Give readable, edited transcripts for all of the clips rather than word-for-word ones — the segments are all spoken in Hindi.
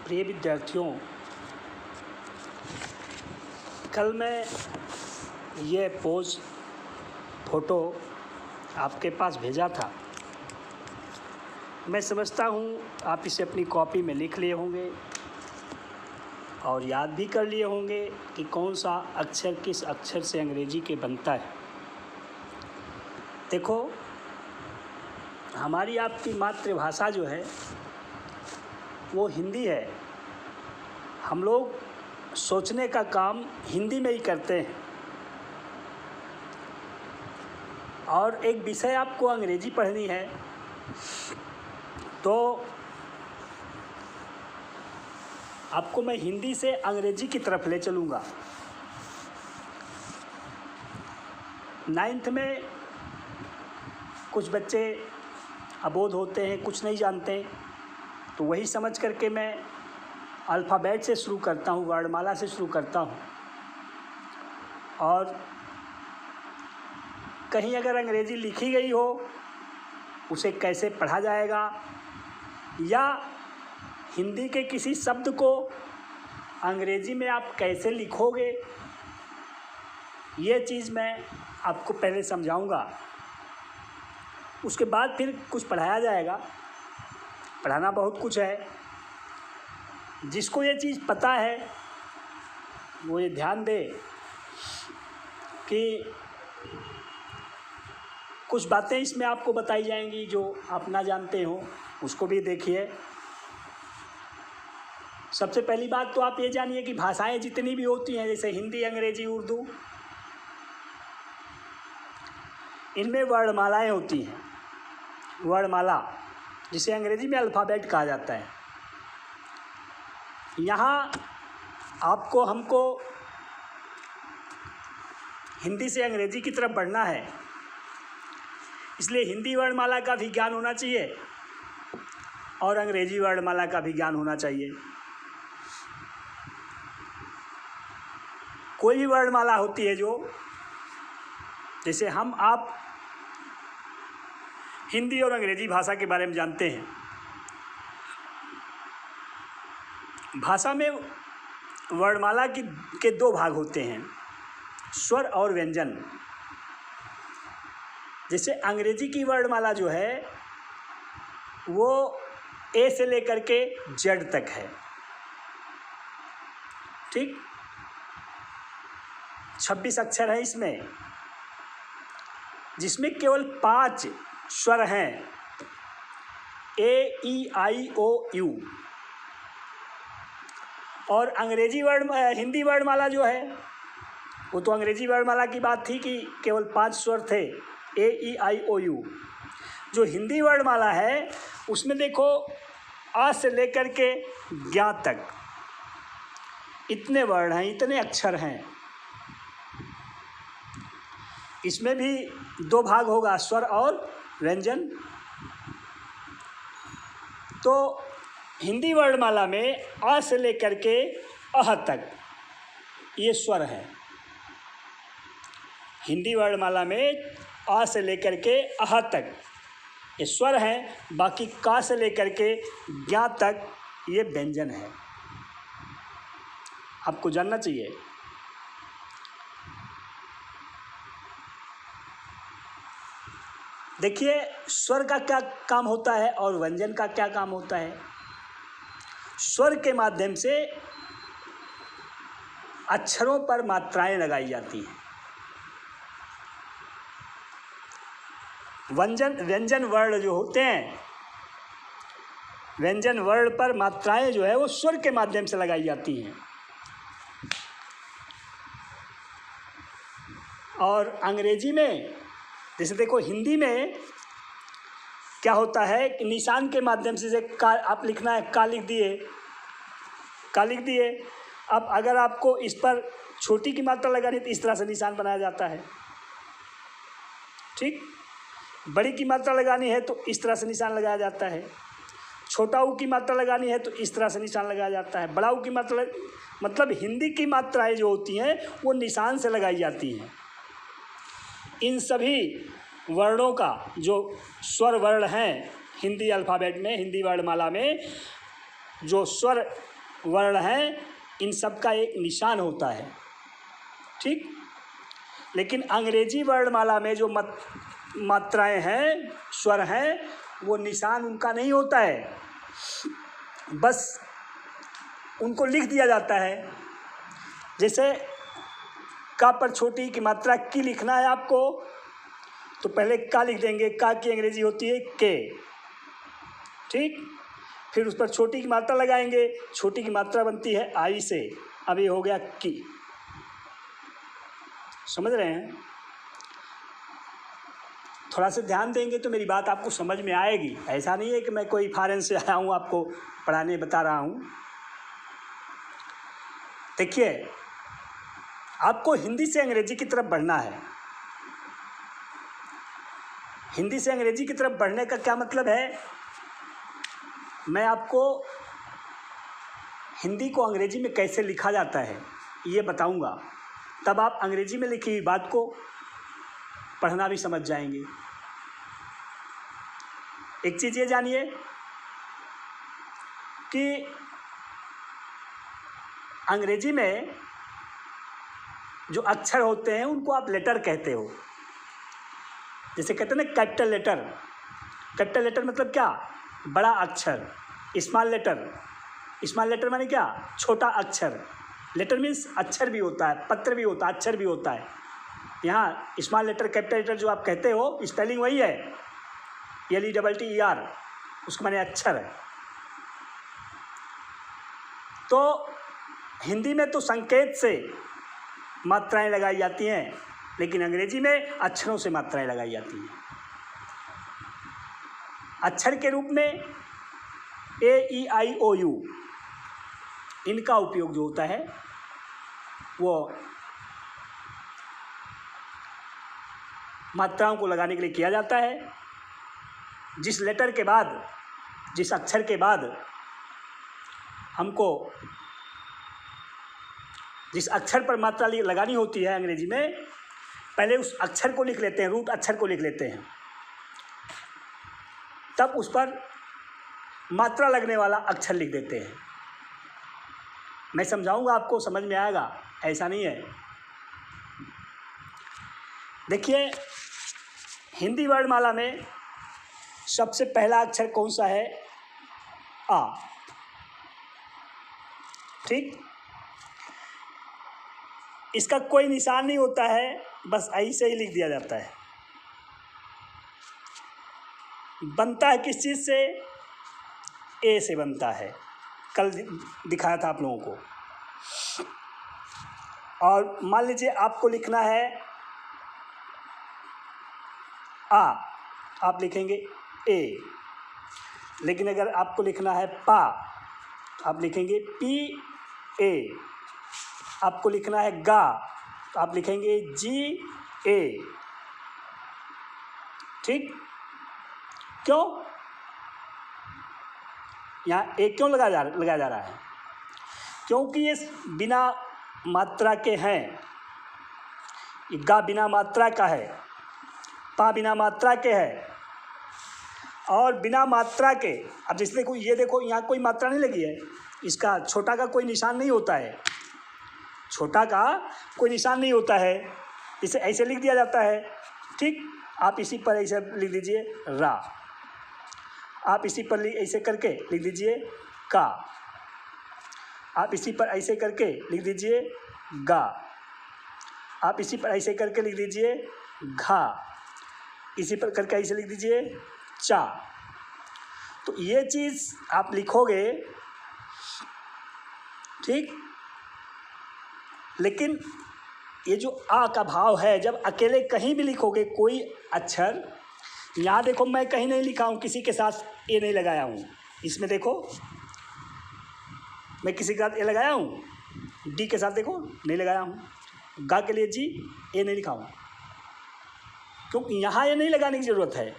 प्रिय विद्यार्थियों, कल मैं ये पोज फ़ोटो आपके पास भेजा था। मैं समझता हूँ आप इसे अपनी कॉपी में लिख लिए होंगे और याद भी कर लिए होंगे कि कौन सा अक्षर किस अक्षर से अंग्रेजी के बनता है। देखो, हमारी आपकी मातृभाषा जो है वो हिंदी है। हम लोग सोचने का काम हिंदी में ही करते हैं और एक विषय आपको अंग्रेजी पढ़नी है तो आपको मैं हिंदी से अंग्रेजी की तरफ ले चलूँगा। 9th में कुछ बच्चे अबोध होते हैं, कुछ नहीं जानते, तो वही समझ करके मैं अल्फ़ाबेट से शुरू करता हूँ, वर्णमाला से शुरू करता हूँ। और कहीं अगर अंग्रेजी लिखी गई हो उसे कैसे पढ़ा जाएगा या हिंदी के किसी शब्द को अंग्रेजी में आप कैसे लिखोगे, ये चीज़ मैं आपको पहले समझाऊंगा। उसके बाद फिर कुछ पढ़ाया जाएगा। पढ़ाना बहुत कुछ है। जिसको ये चीज़ पता है वो ये ध्यान दे कि कुछ बातें इसमें आपको बताई जाएंगी जो आप ना जानते हो, उसको भी देखिए। सबसे पहली बात तो आप ये जानिए कि भाषाएं जितनी भी होती हैं, जैसे हिंदी, अंग्रेजी, उर्दू, इनमें वर्णमालाएं होती हैं। वर्णमाला जिसे अंग्रेजी में अल्फ़ाबेट कहा जाता है। यहाँ आपको हमको हिंदी से अंग्रेजी की तरफ बढ़ना है, इसलिए हिंदी वर्णमाला का भी ज्ञान होना चाहिए और अंग्रेजी वर्णमाला का भी ज्ञान होना चाहिए। कोई भी वर्णमाला होती है जो, जैसे हम आप हिंदी और अंग्रेजी भाषा के बारे में जानते हैं। भाषा में वर्णमाला के दो भाग होते हैं, स्वर और व्यंजन। जैसे अंग्रेजी की वर्णमाला जो है वो ए से लेकर के जेड तक है, ठीक। 26 अक्षर है इसमें, जिसमें केवल 5 स्वर हैं, ए, ई, आई, ओ, यू। और हिंदी वर्णमाला जो है वो तो अंग्रेजी वर्णमाला की बात थी कि केवल 5 स्वर थे, ए, ई, आई, ओ, यू। जो हिंदी वर्णमाला है उसमें देखो आ से लेकर के ज्ञा तक इतने वर्ण हैं, इतने अक्षर हैं। इसमें भी 2 भाग होगा, स्वर और व्यंजन। तो हिंदी वर्णमाला में आ से लेकर के अह तक ये स्वर है। हिंदी वर्णमाला में आ से लेकर के अह तक ये स्वर हैं, बाकी का से लेकर के ज्ञा तक ये व्यंजन है। आपको जानना चाहिए। देखिए, स्वर का क्या काम होता है और व्यंजन का क्या काम होता है। स्वर के माध्यम से अक्षरों पर मात्राएं लगाई जाती हैं। व्यंजन वर्ण जो होते हैं, व्यंजन वर्ण पर मात्राएं जो है वो स्वर के माध्यम से लगाई जाती हैं। और अंग्रेजी में, जैसे देखो, हिंदी में क्या होता है कि निशान के माध्यम से का आप लिखना है, का लिख दिए। अब अगर आपको इस पर छोटी की मात्रा लगानी है तो इस तरह से निशान बनाया जाता है, ठीक। बड़ी की मात्रा लगानी है तो इस तरह से निशान लगाया जाता है। छोटा ऊ की मात्रा लगानी है तो इस तरह से निशान लगाया जाता है। बड़ा ऊ की मात्रा, मतलब हिंदी की मात्राएं जो होती हैं वो निशान से लगाई जाती हैं। इन सभी वर्णों का जो स्वर वर्ण हैं हिंदी अल्फ़ाबेट में, हिंदी वर्णमाला में जो स्वर वर्ण हैं, इन सब का एक निशान होता है, ठीक। लेकिन अंग्रेजी वर्णमाला में जो मात्राएं हैं, स्वर हैं, वो निशान उनका नहीं होता है, बस उनको लिख दिया जाता है। जैसे का पर छोटी की मात्रा की लिखना है आपको, तो पहले का लिख देंगे, का की अंग्रेजी होती है के, ठीक। फिर उस पर छोटी की मात्रा लगाएंगे, छोटी की मात्रा बनती है आई से, अब ये हो गया की। समझ रहे हैं? थोड़ा सा ध्यान देंगे तो मेरी बात आपको समझ में आएगी। ऐसा नहीं है कि मैं कोई फॉरेन से आया हूँ आपको पढ़ाने बता रहा हूँ। देखिए, आपको हिंदी से अंग्रेजी की तरफ बढ़ना है। हिंदी से अंग्रेजी की तरफ बढ़ने का क्या मतलब है? मैं आपको हिंदी को अंग्रेजी में कैसे लिखा जाता है ये बताऊंगा, तब आप अंग्रेजी में लिखी हुई बात को पढ़ना भी समझ जाएंगे। एक चीज़ ये जानिए कि अंग्रेजी में जो अक्षर होते हैं उनको आप लेटर कहते हो। जैसे कहते हैं ना कैपिटल लेटर। कैपिटल लेटर मतलब क्या? बड़ा अक्षर। स्मॉल लेटर, स्मॉल लेटर माने क्या? छोटा अक्षर। लेटर मीन्स अक्षर भी होता है, पत्र भी होता है, अक्षर भी होता है। यहाँ स्मॉल लेटर, कैपिटल लेटर जो आप कहते हो, स्पेलिंग वही है, LETTER, उसका माने अक्षर है। तो हिंदी में तो संकेत से मात्राएं लगाई जाती हैं, लेकिन अंग्रेजी में अक्षरों से मात्राएं लगाई जाती हैं। अक्षर के रूप में AEIOU, इनका उपयोग जो होता है वो मात्राओं को लगाने के लिए किया जाता है। जिस लेटर के बाद, जिस अक्षर के बाद हमको जिस अक्षर पर मात्रा लगानी होती है अंग्रेजी में, पहले उस अक्षर को लिख लेते हैं, रूट अक्षर को लिख लेते हैं, तब उस पर मात्रा लगने वाला अक्षर लिख देते हैं। मैं समझाऊंगा, आपको समझ में आएगा, ऐसा नहीं है। देखिए, हिंदी वर्णमाला में सबसे पहला अक्षर कौन सा है? आ, ठीक। इसका कोई निशान नहीं होता है, बस ऐसे ही लिख दिया जाता है। बनता है किस चीज़ से? ए से बनता है, कल दिखाया था आप लोगों को। और मान लीजिए आपको लिखना है आ, आप लिखेंगे ए। लेकिन अगर आपको लिखना है पा, आप लिखेंगे PA। आपको लिखना है गा, तो आप लिखेंगे GA, ठीक। क्यों? यहाँ ए क्यों लगाया जा रहा है? क्योंकि ये बिना मात्रा के हैं। ये गा बिना मात्रा का है, पा बिना मात्रा के है, और बिना मात्रा के। अब जैसे देखो, ये देखो, यहाँ कोई मात्रा नहीं लगी है, इसका छोटा का कोई निशान नहीं होता है, छोटा का कोई निशान नहीं होता है, इसे ऐसे लिख दिया जाता है, ठीक। आप इसी पर ऐसे लिख दीजिए रा, आप इसी पर ऐसे करके लिख दीजिए का, आप इसी पर ऐसे करके लिख दीजिए गा, आप इसी पर ऐसे करके लिख दीजिए घा, इसी पर करके ऐसे लिख दीजिए चा। तो ये चीज़ आप लिखोगे, ठीक। लेकिन ये जो आ का भाव है, जब अकेले कहीं भी लिखोगे कोई अक्षर, यहाँ देखो मैं कहीं नहीं लिखा हूँ, किसी के साथ ए नहीं लगाया हूँ। इसमें देखो मैं किसी के साथ ए लगाया हूँ, डी के साथ देखो नहीं लगाया हूँ, गा के लिए जी, ए नहीं लिखा हूँ, क्योंकि यहाँ ये नहीं लगाने की ज़रूरत है।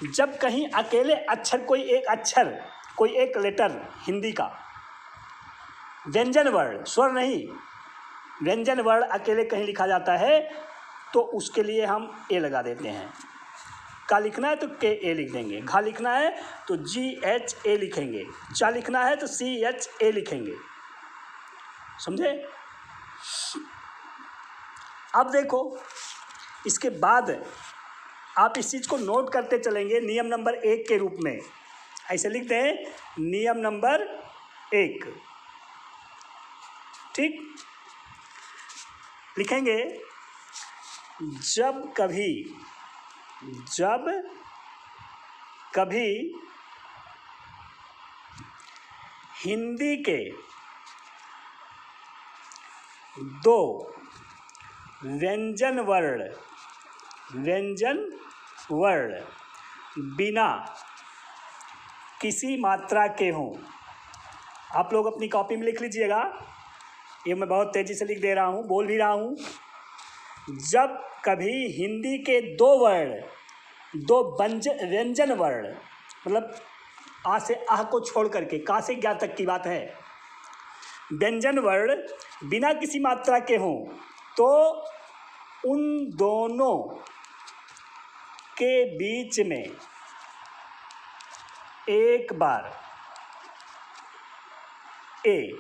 जब कहीं अकेले अक्षर, कोई एक अक्षर, कोई एक लेटर हिंदी का, व्यंजन वर्ण, स्वर नहीं, व्यंजन वर्ण अकेले कहीं लिखा जाता है, तो उसके लिए हम ए लगा देते हैं। का लिखना है तो के ए लिख देंगे, घा लिखना है तो जी एच ए लिखेंगे, चा लिखना है तो सी एच ए लिखेंगे। समझे? अब देखो, इसके बाद आप इस चीज़ को नोट करते चलेंगे नियम नंबर 1 के रूप में। ऐसे लिखते हैं नियम नंबर 1, ठीक? लिखेंगे जब कभी हिंदी के दो व्यंजन वर्ण बिना किसी मात्रा के हों। आप लोग अपनी कॉपी में लिख लीजिएगा, ये मैं बहुत तेज़ी से लिख दे रहा हूँ, बोल भी रहा हूँ। जब कभी हिंदी के दो व्यंजन वर्ण, मतलब आ से आह को छोड़ करके का से ज्ञा तक की बात है, व्यंजन वर्ण बिना किसी मात्रा के हों तो उन दोनों के बीच में एक बार ए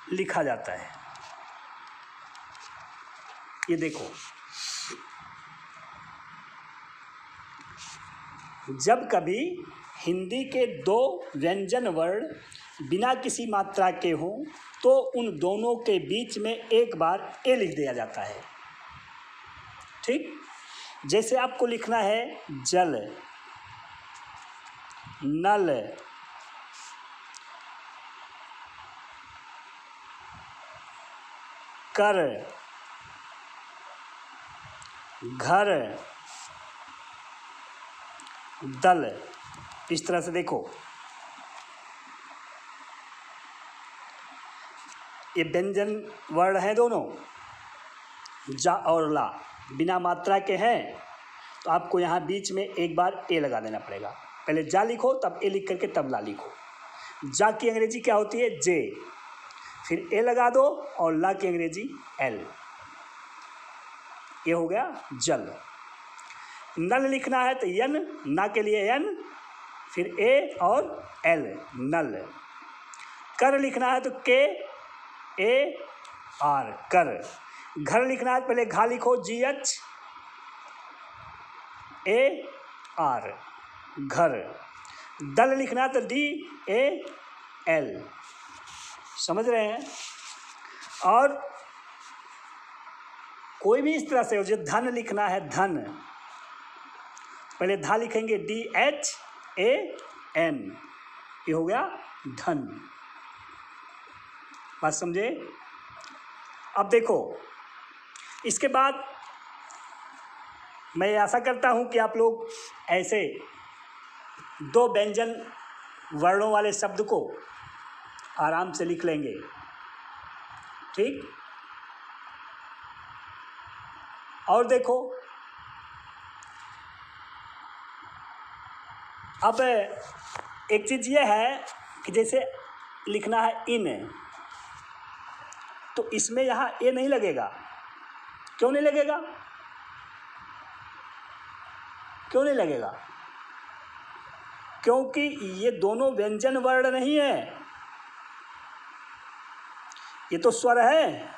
लिखा जाता है। ये देखो, जब कभी हिंदी के दो व्यंजन वर्ण बिना किसी मात्रा के हों तो उन दोनों के बीच में एक बार ए लिख दिया जाता है, ठीक? जैसे आपको लिखना है जल, नल, कर, घर, दल। इस तरह से देखो, ये व्यंजन वर्ण है दोनों, जा और ला बिना मात्रा के हैं, तो आपको यहाँ बीच में एक बार ए लगा देना पड़ेगा। पहले जा लिखो, तब ए लिख करके तब ला लिखो। जा की अंग्रेजी क्या होती है? जे, फिर ए लगा दो और ला की अंग्रेजी एल। ये हो गया जल। नल लिखना है तो यन, ना के लिए एन, फिर ए और एल, नल। कर लिखना है तो के ए आर, कर। घर लिखना है तो पहले घा लिखो, जी एच ए आर, घर। दल लिखना है तो डी ए एल। समझ रहे हैं? और कोई भी इस तरह से हो, जो धन लिखना है, धन, पहले धा लिखेंगे डी एच ए एन, ये हो गया धन। बात समझे? अब देखो, इसके बाद मैं आशा करता हूं कि आप लोग ऐसे दो व्यंजन वर्णों वाले शब्द को आराम से लिख लेंगे, ठीक? और देखो, अब एक चीज़ ये है कि जैसे लिखना है इन, तो इसमें यहाँ ए नहीं लगेगा। क्यों नहीं लगेगा? क्यों नहीं लगेगा? क्योंकि ये दोनों व्यंजन वर्ण नहीं है, ये तो स्वर है,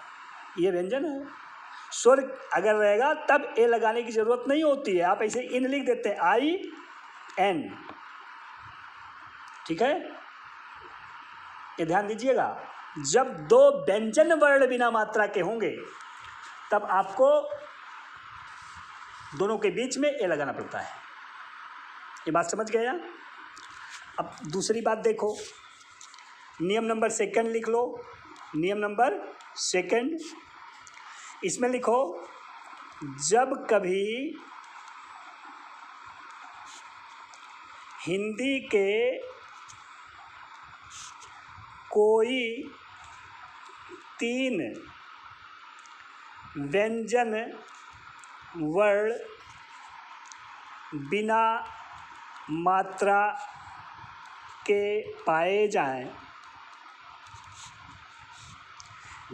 ये व्यंजन है। स्वर अगर रहेगा तब ए लगाने की जरूरत नहीं होती है, आप ऐसे इन लिख देते हैं, आई एन, ठीक है? ये ध्यान दीजिएगा, जब दो व्यंजन वर्ण बिना मात्रा के होंगे तब आपको दोनों के बीच में ए लगाना पड़ता है। ये बात समझ गए? अब दूसरी बात देखो, नियम नंबर 2 लिख लो। नियम नंबर 2, इसमें लिखो जब कभी हिंदी के कोई 3 व्यंजन वर्ण बिना मात्रा के पाए जाएं,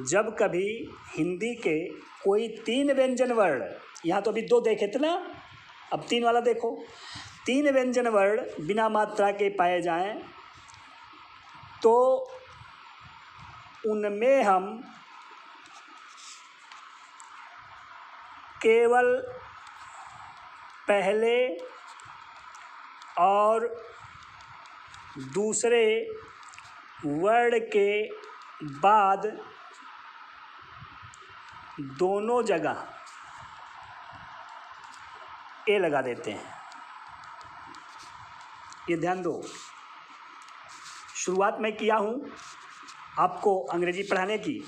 जब कभी हिंदी के कोई 3 व्यंजन वर्ण, यहाँ तो अभी 2 देखे थे ना, अब 3 वाला देखो। 3 व्यंजन वर्ण बिना मात्रा के पाए जाएं तो उनमें हम केवल पहले और दूसरे वर्ण के बाद दोनों जगह ए लगा देते हैं। ये ध्यान दो, शुरुआत में किया हूँ आपको अंग्रेजी पढ़ाने की।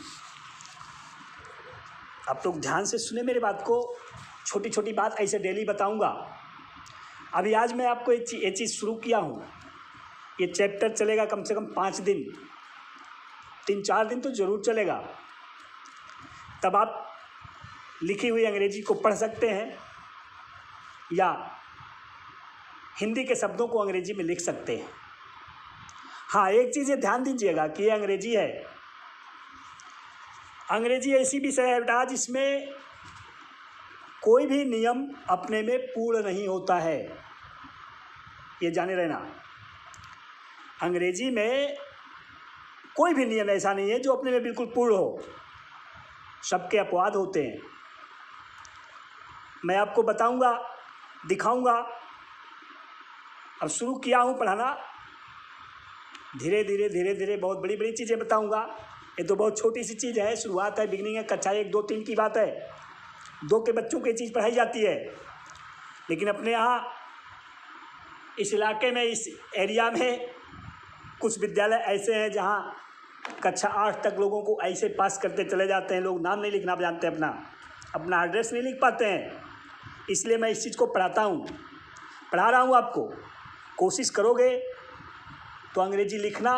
आप लोग ध्यान से सुने मेरी बात को, छोटी छोटी बात ऐसे डेली बताऊंगा। अभी आज मैं आपको ये चीज़ शुरू किया हूँ। ये चैप्टर चलेगा कम से कम 5 दिन, 3-4 दिन तो ज़रूर चलेगा। तब आप लिखी हुई अंग्रेजी को पढ़ सकते हैं या हिंदी के शब्दों को अंग्रेजी में लिख सकते हैं। हाँ, एक चीज़ ये ध्यान दीजिएगा कि ये अंग्रेजी है। अंग्रेजी ऐसी विषय है बेटा जिसमें कोई भी नियम अपने में पूर्ण नहीं होता है, ये जाने रहना। अंग्रेजी में कोई भी नियम ऐसा नहीं है जो अपने में बिल्कुल पूर्ण हो, सबके अपवाद होते हैं। मैं आपको बताऊंगा, दिखाऊंगा। अब शुरू किया हूँ पढ़ाना, धीरे धीरे बहुत बड़ी बड़ी चीज़ें बताऊंगा। ये तो बहुत छोटी सी चीज़ है, शुरुआत है, बिगनिंग है, कक्षा 1, 2, 3 की बात है। 2 के बच्चों को ये चीज़ पढ़ाई जाती है। लेकिन अपने यहाँ इस इलाके में, इस एरिया में कुछ विद्यालय ऐसे हैं जहाँ कक्षा 8 तक लोगों को ऐसे पास करते चले जाते हैं। लोग नाम नहीं लिखना जानते, अपना एड्रेस नहीं लिख पाते हैं। इसलिए मैं इस चीज़ को पढ़ा रहा हूँ आपको। कोशिश करोगे तो अंग्रेजी लिखना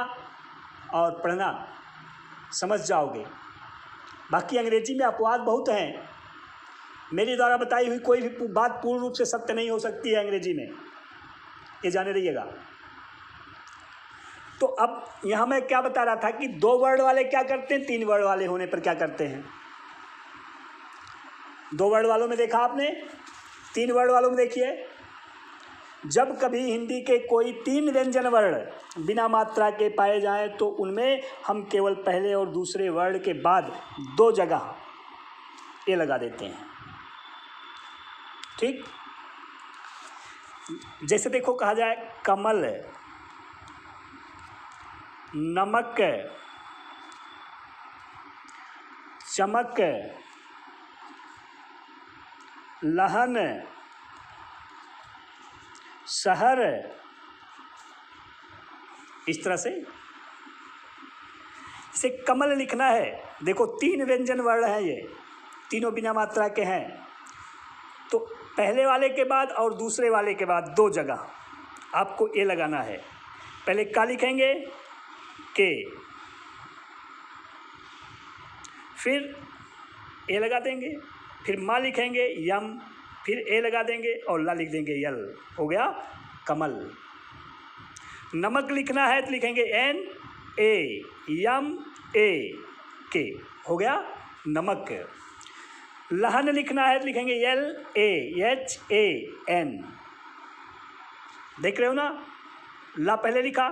और पढ़ना समझ जाओगे। बाकी अंग्रेजी में अपवाद बहुत हैं। मेरे द्वारा बताई हुई कोई भी बात पूर्ण रूप से सत्य नहीं हो सकती है अंग्रेजी में, ये जाने रहिएगा। तो अब यहाँ मैं क्या बता रहा था कि 2 वर्ड वाले क्या करते हैं, 3 वर्ड वाले होने पर क्या करते हैं। 2 वर्ड वालों में देखा आपने, 3 वर्ड वालों में देखिए। जब कभी हिंदी के कोई 3 व्यंजन वर्ण बिना मात्रा के पाए जाएं तो उनमें हम केवल पहले और दूसरे वर्ण के बाद 2 जगह ए लगा देते हैं। ठीक, जैसे देखो कहा जाए कमल, नमक, चमक, लहन, शहर, इस तरह से। इसे कमल लिखना है, देखो 3 व्यंजन वर्ण हैं, ये तीनों बिना मात्रा के हैं। तो पहले वाले के बाद और दूसरे वाले के बाद 2 जगह आपको ए लगाना है। पहले का लिखेंगे के, फिर ए लगा देंगे, फिर मा लिखेंगे यम, फिर ए लगा देंगे और ला लिख देंगे यल, हो गया कमल। नमक लिखना है तो लिखेंगे एन ए यम ए के, हो गया नमक। लहन लिखना है तो लिखेंगे L A H A N, देख रहे हो ना। ला पहले लिखा,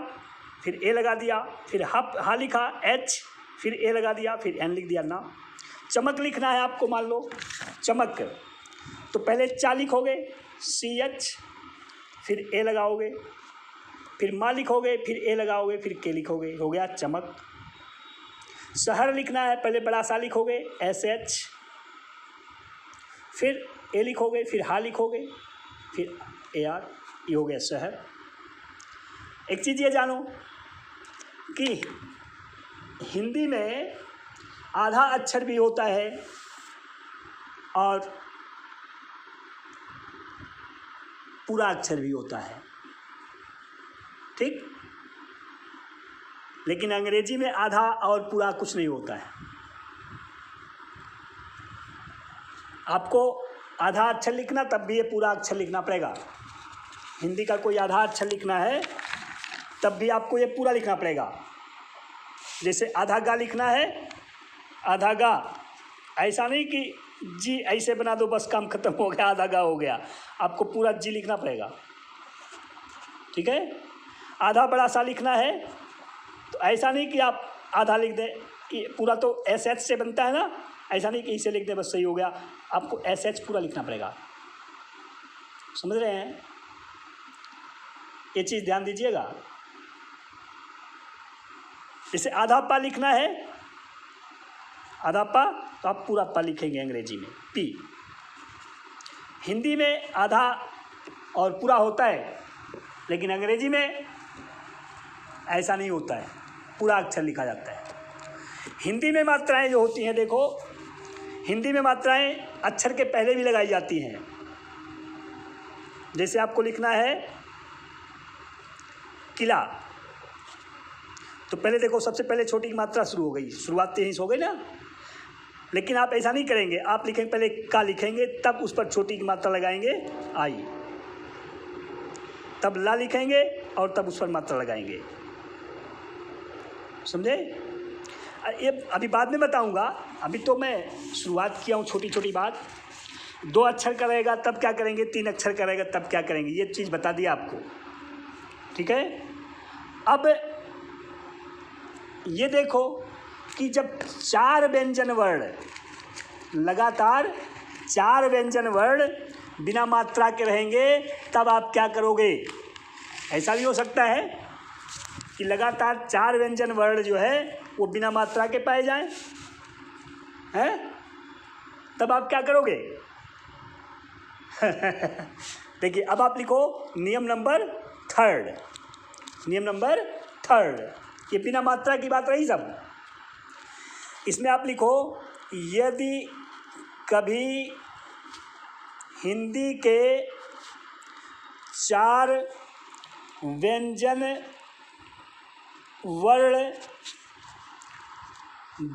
फिर ए लगा दिया, फिर हा लिखा एच, फिर ए लगा दिया, फिर एन लिख दिया ना। चमक लिखना है आपको, मान लो चमक, तो पहले चा लिखोगे सी एच, फिर ए लगाओगे, फिर मा लिखोगे, फिर ए लगाओगे, फिर के लिखोगे, हो गया चमक। शहर लिखना है, पहले बड़ा सा लिखोगे एस एच, फिर ए लिखोगे, फिर हा लिखोगे, फिर ए आर, ये हो गया शहर। एक चीज़ ये जानो कि हिंदी में आधा अक्षर भी होता है और पूरा अक्षर भी होता है, ठीक। लेकिन अंग्रेजी में आधा और पूरा कुछ नहीं होता है। आपको आधा अक्षर लिखना तब भी ये पूरा अक्षर लिखना पड़ेगा। हिंदी का कोई आधा अक्षर लिखना है तब भी आपको ये पूरा लिखना पड़ेगा। जैसे आधा गा लिखना है, आधा गा, ऐसा नहीं कि जी ऐसे बना दो, बस काम खत्म हो गया, आधा गा हो गया। आपको पूरा जी लिखना पड़ेगा, ठीक है। आधा बड़ा सा लिखना है, तो ऐसा नहीं कि आप आधा लिख दें, ये पूरा तो एस एच से बनता है ना, ऐसा नहीं कि इसे लिख दें बस सही हो गया। आपको एस एच पूरा लिखना पड़ेगा, समझ रहे हैं? ये चीज़ ध्यान दीजिएगा। जैसे आधा पा लिखना है, आधा पा, तो आप पूरा पा लिखेंगे अंग्रेजी में पी। हिंदी में आधा और पूरा होता है, लेकिन अंग्रेजी में ऐसा नहीं होता है, पूरा अक्षर लिखा जाता है। हिंदी में मात्राएं जो होती हैं, देखो हिंदी में मात्राएं अक्षर के पहले भी लगाई जाती हैं। जैसे आपको लिखना है किला, तो पहले देखो सबसे पहले छोटी मात्रा शुरू हो गई, शुरुआत यहीं से हो गई ना। लेकिन आप ऐसा नहीं करेंगे, आप लिखेंगे पहले का लिखेंगे, तब उस पर छोटी की मात्रा लगाएंगे आई, तब ला लिखेंगे और तब उस पर मात्रा लगाएंगे, समझे? ये अभी बाद में बताऊंगा, अभी तो मैं शुरुआत किया हूँ छोटी छोटी बात। 2 अक्षर का रहेगा तब क्या करेंगे, 3 अक्षर का रहेगा तब क्या करेंगे, ये चीज़ बता दिया आपको, ठीक है। अब ये देखो कि जब 4 व्यंजन वर्ण, लगातार 4 व्यंजन वर्ण बिना मात्रा के रहेंगे, तब आप क्या करोगे। ऐसा भी हो सकता है कि लगातार 4 व्यंजन वर्ण जो है वो बिना मात्रा के पाए जाएं, हैं, तब आप क्या करोगे? देखिए अब आप लिखो नियम नंबर 3, नियम नंबर 3, ये बिना मात्रा की बात रही सब। इसमें आप लिखो यदि कभी हिंदी के 4 व्यंजन वर्ण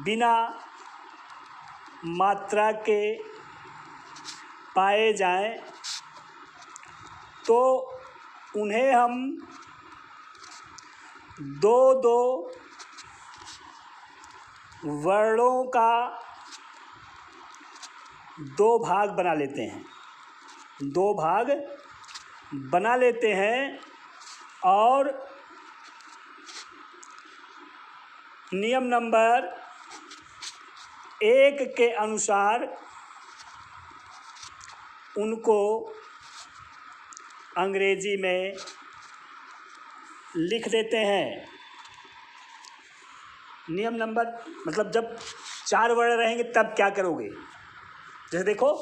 बिना मात्रा के पाए जाएं, तो उन्हें हम 2-2 वर्णों का 2 भाग बना लेते हैं, 2 भाग बना लेते हैं, और नियम नंबर 1 के अनुसार उनको अंग्रेजी में लिख देते हैं। नियम नंबर मतलब जब 4 वर्ण रहेंगे तब क्या करोगे। जैसे देखो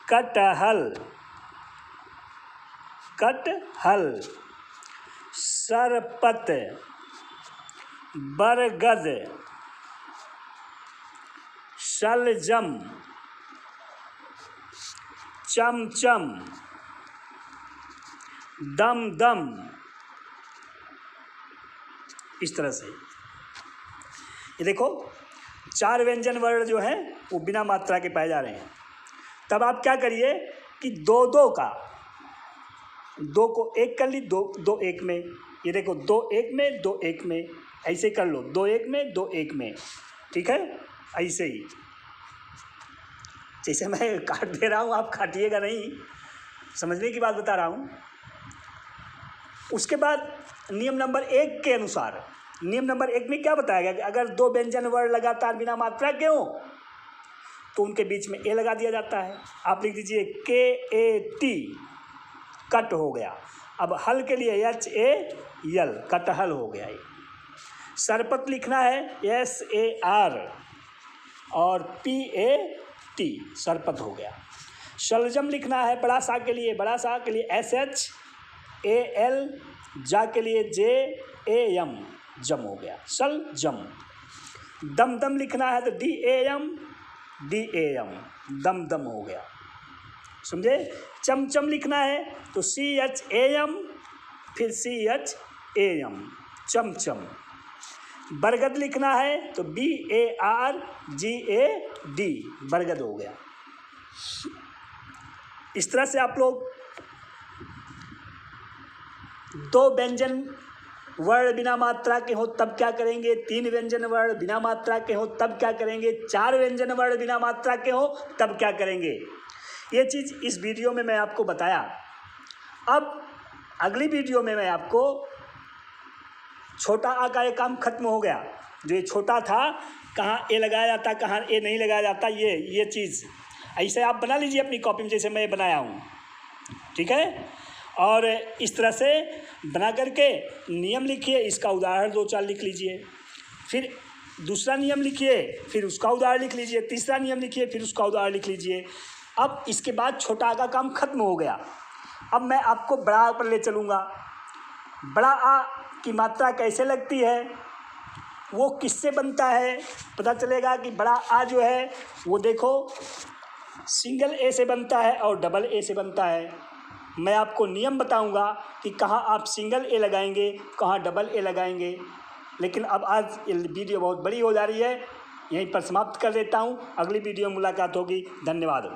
कटहल, कटहल, सरपत, बरगद, शलजम, चमचम, दमदम, इस तरह से। ये देखो 4 व्यंजन वर्ण जो हैं वो बिना मात्रा के पाए जा रहे हैं। तब आप क्या करिए कि 2-2 का, 2 को 1 कर ली, 2 1 में, ये देखो 2 1 में, 2 1 में, ऐसे कर लो, 2 1 में, 2 1 में, ठीक है। ऐसे ही जैसे मैं काट दे रहा हूँ आप काटिएगा नहीं, समझने की बात बता रहा हूँ। उसके बाद नियम नंबर 1 के अनुसार, नियम नंबर 1 में क्या बताया गया कि अगर 2 व्यंजन वर्ण लगातार बिना मात्रा के हों तो उनके बीच में ए लगा दिया जाता है। आप लिख दीजिए KAT, कट हो गया। अब हल के लिए HAL, कटहल हो गया। ये सरपत लिखना है SAR और PAT, सरपत हो गया। शलजम लिखना है बड़ा सा के लिए, बड़ा सा के लिए SHAL, जा के लिए JAM, जम हो गया, शलजम। दमदम लिखना है तो DAM, दमदम हो गया, समझे। चमचम लिखना है तो CHAM, फिर CHAM, चमचम। बरगद लिखना है तो BARGAD, बरगद हो गया। इस तरह से आप लोग 2 व्यंजन वर्ण बिना मात्रा के हो तब क्या करेंगे, 3 व्यंजन वर्ण बिना मात्रा के हो तब क्या करेंगे, 4 व्यंजन वर्ण बिना मात्रा के हो तब क्या करेंगे। ये चीज़ इस वीडियो में मैं आपको बताया। अब अगली वीडियो में मैं आपको छोटा आ का ये काम खत्म हो गया। जो ये छोटा था, कहाँ ए लगाया जाता, कहाँ ए नहीं लगाया जाता, ये चीज़ ऐसे आप बना लीजिए अपनी कॉपी में जैसे मैं बनाया हूँ, ठीक है। और इस तरह से बना करके नियम लिखिए, इसका उदाहरण 2-4 लिख लीजिए, फिर दूसरा नियम लिखिए, फिर उसका उदाहरण लिख लीजिए, तीसरा नियम लिखिए, फिर उसका उदाहरण लिख लीजिए। अब इसके बाद छोटा आ का काम खत्म हो गया। अब मैं आपको बड़ा आ पर ले चलूँगा। बड़ा आ की मात्रा कैसे लगती है, वो किससे बनता है, पता चलेगा कि बड़ा आ जो है वो देखो सिंगल ए से बनता है और डबल ए से बनता है। मैं आपको नियम बताऊंगा कि कहाँ आप सिंगल ए लगाएंगे, कहाँ डबल ए लगाएंगे। लेकिन अब आज ये वीडियो बहुत बड़ी हो जा रही है, यहीं पर समाप्त कर देता हूँ। अगली वीडियो में मुलाकात होगी। धन्यवाद।